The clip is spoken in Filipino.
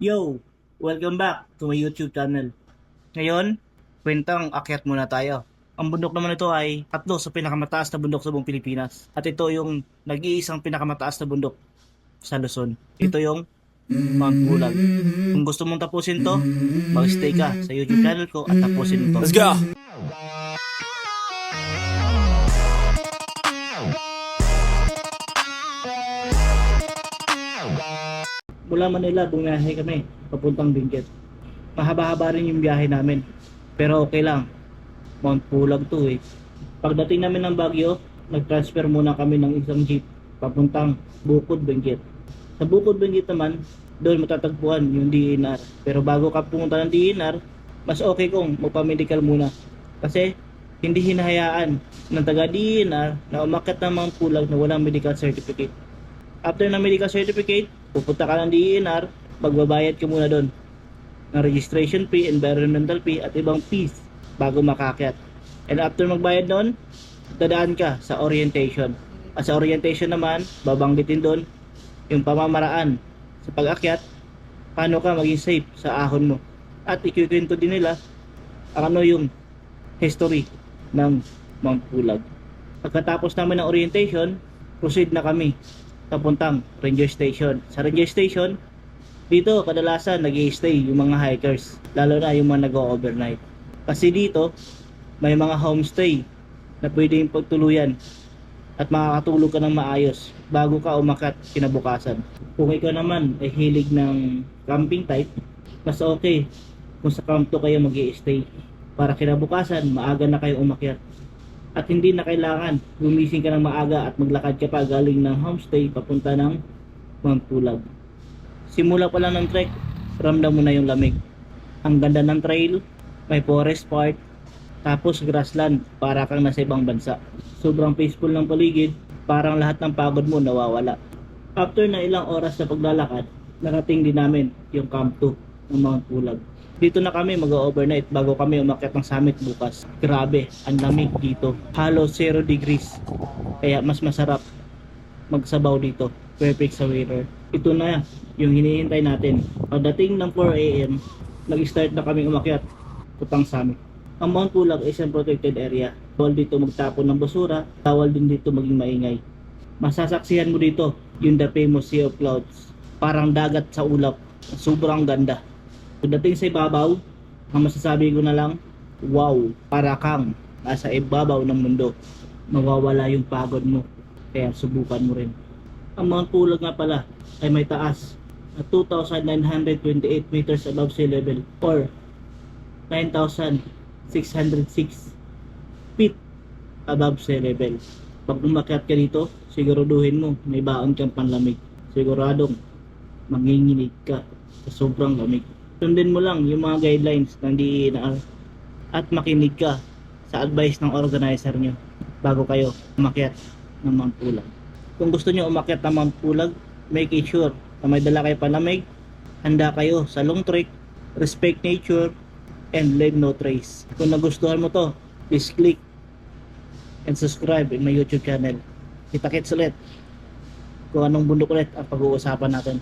Yo! Welcome back to my YouTube channel. Ngayon, kwentang akyat muna tayo. Ang bundok naman ito ay tatlo sa pinakamataas na bundok sa buong Pilipinas. At ito yung nag-iisang pinakamataas na bundok sa Luzon. Ito yung Mount Pulag. Kung gusto mong tapusin to, mag-stay ka sa YouTube channel ko at tapusin mo to. Let's go. Mula Manila, bumiyahe kami papuntang Benguet. Mahaba-haba rin yung biyahe namin. Pero okay lang. Mount Pulag to eh. Pagdating namin ng Baguio, nag-transfer muna kami ng isang jeep papuntang Bukod, Benguet. Sa Bukod, Benguet naman, doon matatagpuan yung DNR. Pero bago ka pumunta ng DNR, mas okay kung magpa-medical muna. Kasi hindi hinahayaan ng taga DNR na umakyat ng Mount Pulag na walang medical certificate. After ng medical certificate, pupunta ka ng DNR, magbabayad ka muna doon ng registration fee, environmental fee, at ibang fees bago makakyat. And after magbayad doon, dadaan ka sa orientation. At sa orientation naman, babanggitin doon yung pamamaraan sa pag-akyat, paano ka maging safe sa ahon mo. At ikikwento din nila ano yung history ng Mount Pulag. Pagkatapos namin ng orientation, proceed na kami papuntang ranger station. Sa ranger station, dito kadalasan nag-i-stay yung mga hikers, lalo na yung mga nag-overnight. Kasi dito, may mga homestay na pwedeng pagtuluyan at makakatulog ka ng maayos bago ka umakyat kinabukasan. Kung ikaw naman ay hilig ng camping type, mas okay kung sa camp to kayo mag-i-stay para kinabukasan maaga na kayo umakyat. At hindi na kailangan gumising ka ng maaga at maglakad ka pa galing ng homestay papunta ng Mount Pulag. Simula pa lang ng trek, ramdam mo na yung lamig. Ang ganda ng trail, may forest part, tapos grassland, para kang nasa ibang bansa. Sobrang peaceful ng paligid, parang lahat ng pagod mo nawawala. After na ilang oras na paglalakad, narating din namin yung Camp 2 ng Mount Pulag. Dito na kami mag-overnight bago kami umakyat ng summit bukas. Grabe, ang lamig dito. Halos 0 degrees. Kaya mas masarap magsabaw dito. Perfect sa winter. Ito na yung hinihintay natin. Pagdating ng 4 AM, nag-start na kami umakyat putang summit. Ang Mount Pulag is isang protected area. Bawal dito magtapon ng basura, bawal din dito maging maingay. Masasaksihan mo dito yung the famous Sea of Clouds. Parang dagat sa ulap. Sobrang ganda. Pagdating sa ibabaw, ang masasabi ko na lang, wow, para kang nasa ibabaw ng mundo. Mawawala yung pagod mo, kaya subukan mo rin. Ang Mount Pulag nga pala ay may taas na 2,928 meters above sea level or 9,606 feet above sea level. Pag umakyat ka dito, siguraduhin mo may baon kang panlamig. Siguradong manginginig ka sa sobrang lamig. Sundin mo lang yung mga guidelines ng DENR at makinig ka sa advice ng organizer nyo bago kayo umakyat ng Mount Pulag. Kung gusto nyo umakyat ng Mount Pulag, make sure na may dala kayo panlamig, handa kayo sa long trek, respect nature, and leave no trace. Kung nagustuhan mo to, please click and subscribe in my YouTube channel. Kita-kits ulit kung anong bundok ulit ang pag-uusapan natin.